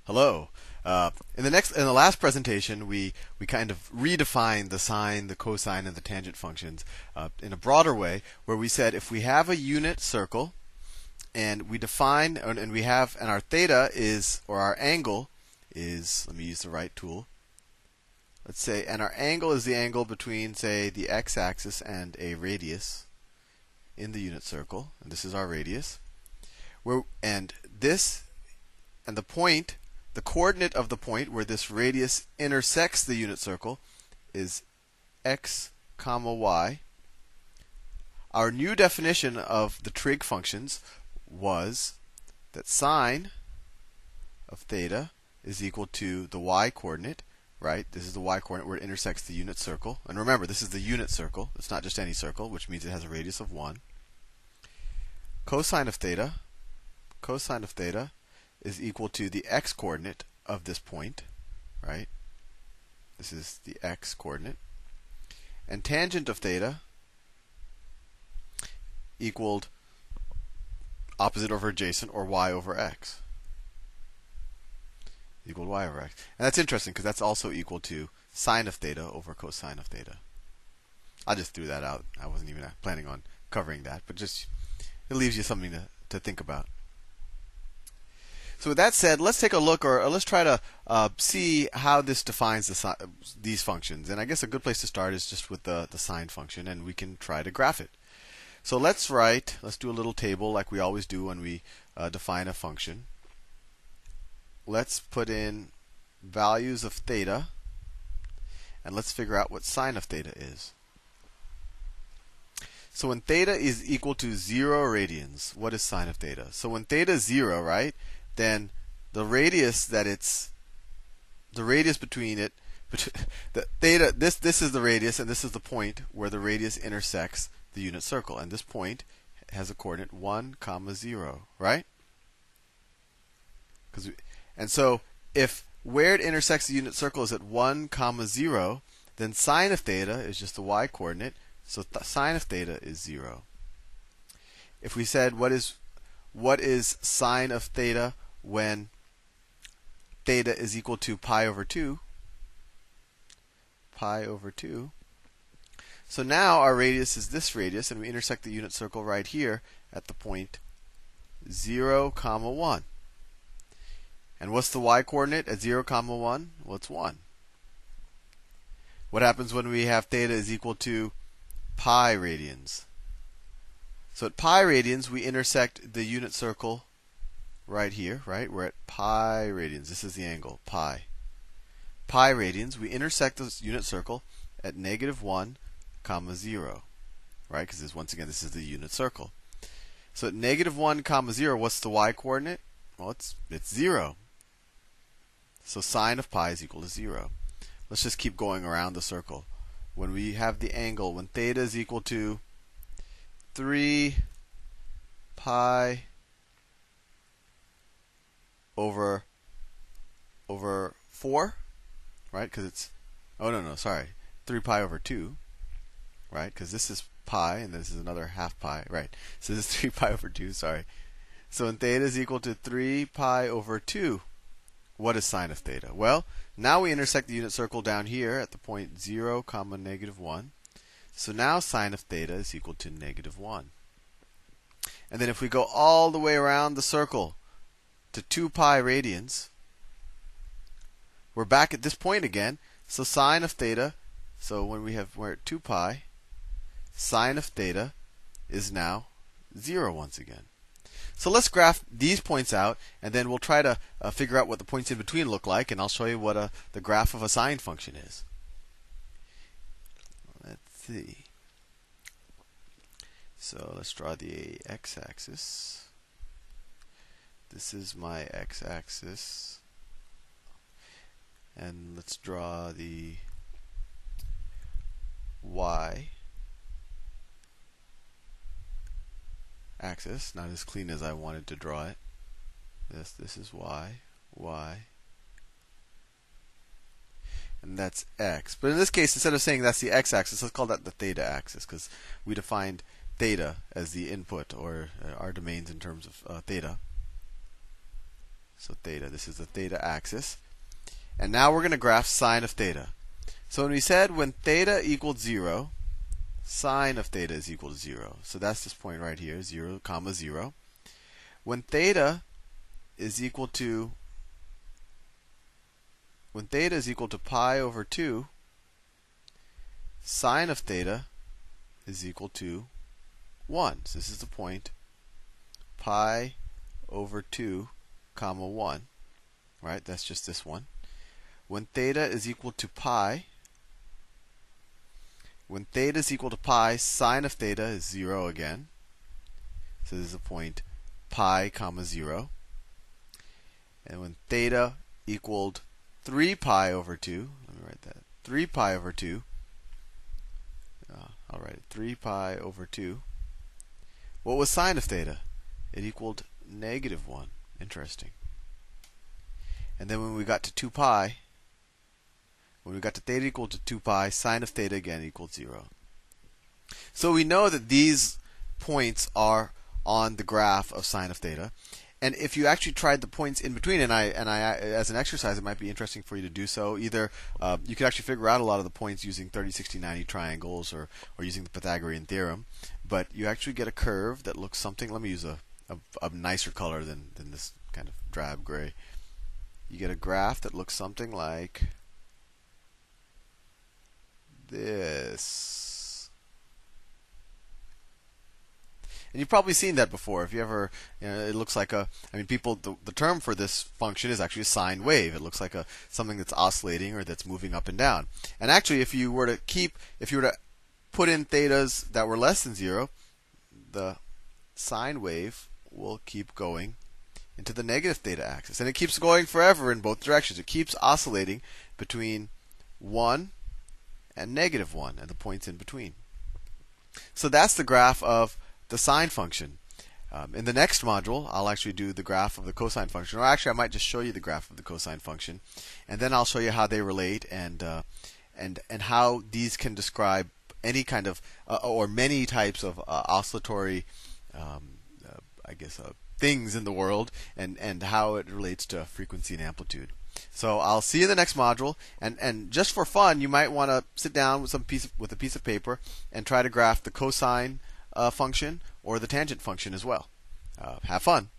Hello. In the last presentation, we kind of redefined the sine, the cosine, and the tangent functions in a broader way, where we said if we have a unit circle and we define and our theta is, or our angle is, let me use the right tool. Let's say, and our angle is the angle between, say, the x-axis and a radius in the unit circle, and this is our radius. And the point, the coordinate of the point where this radius intersects the unit circle is x comma y. Our new definition of the trig functions was that sine of theta is equal to the y coordinate, right? This is the y coordinate where it intersects the unit circle. And remember, this is the unit circle. It's not just any circle, which means it has a radius of 1. Cosine of theta is equal to the x coordinate of this point, right? This is the x coordinate. And tangent of theta equaled opposite over adjacent, or y over x. Equal y over x. And that's interesting because that's also equal to sine of theta over cosine of theta. I just threw that out. I wasn't even planning on covering that, but just it leaves you something to think about. So with that said, let's take a look, or let's try to see how this defines these functions. And I guess a good place to start is just with the sine function, and we can try to graph it. So let's do a little table like we always do when we define a function. Let's put in values of theta, and let's figure out what sine of theta is. So when theta is equal to 0 radians, what is sine of theta? So when theta is 0, right, then the radius between it, the theta, this is the radius, and this is the point where the radius intersects the unit circle, and this point has a coordinate 1, 0, right? And so if where it intersects the unit circle is at 1, 0, then sine of theta is just the y coordinate, so sine of theta is 0. If we said what is sine of theta when theta is equal to pi over 2, so now our radius is this radius, and we intersect the unit circle right here at the point 0, 1. And what's the y coordinate at 0, 1? Well, it's 1. What happens when we have theta is equal to pi radians? So at pi radians, we intersect the unit circle right here, right? We're at pi radians. This is the angle, pi. Pi radians, we intersect the unit circle at -1, 0, right? Because once again, this is the unit circle. So at -1, 0, what's the y coordinate? Well, it's 0. So sine of pi is equal to 0. Let's just keep going around the circle. When we have the angle, when theta is equal to 3 pi over 4, right? Because it's, 3 pi over 2, right? Because this is pi, and this is another half pi, right? So this is 3 pi over 2, sorry. So when theta is equal to 3 pi over 2, what is sine of theta? Well, now we intersect the unit circle down here at the point 0, -1. So now sine of theta is equal to -1. And then if we go all the way around the circle to 2 pi radians, we're back at this point again. So sine of theta, so when we're at 2 pi, sine of theta is now 0 once again. So let's graph these points out, and then we'll try to figure out what the points in between look like, and I'll show you what the graph of a sine function is. Let's see. So let's draw the x-axis. This is my x-axis. And let's draw the y axis. Not as clean as I wanted to draw it. This is y, and that's x. But in this case, instead of saying that's the x-axis, let's call that the theta axis, because we defined theta as the input, or our domains in terms of theta. So theta, this is the theta axis. And now we're going to graph sine of theta. So when we said when theta equals 0, sine of theta is equal to 0. So that's this point right here, 0, 0. When theta is equal to pi over 2, sine of theta is equal to 1. So this is the point pi over 2, 1. Right? That's just this one. When theta is equal to pi, sine of theta is 0 again. So this is the point pi, 0. And when theta equaled 3 pi over 2, let me write that. 3 pi over 2. I'll write it. 3 pi over 2. What was sine of theta? It equaled -1. Interesting. And then when we got to 2 pi, when we got to theta equal to 2 pi, sine of theta again equals 0. So we know that these points are on the graph of sine of theta. And if you actually tried the points in between, and I as an exercise, it might be interesting for you to do so. Either you could actually figure out a lot of the points using 30, 60, 90 triangles, or using the Pythagorean theorem. But you actually get a curve that looks something. Let me use a nicer color than this kind of drab gray. You get a graph that looks something like this. And you've probably seen that before. If you ever, it looks like the term for this function is actually a sine wave. It looks like something that's oscillating or that's moving up and down. And actually, if you were to put in thetas that were less than 0, the sine wave will keep going into the negative theta axis. And it keeps going forever in both directions. It keeps oscillating between 1 and -1 and the points in between. So that's the graph of the sine function. In the next module, I'll actually do the graph of the cosine function. Or actually, I might just show you the graph of the cosine function, and then I'll show you how they relate and how these can describe any kind of or many types of oscillatory, things in the world, and how it relates to frequency and amplitude. So I'll see you in the next module, and just for fun, you might want to sit down with a piece of paper and try to graph the cosine function or the tangent function as well. Have fun.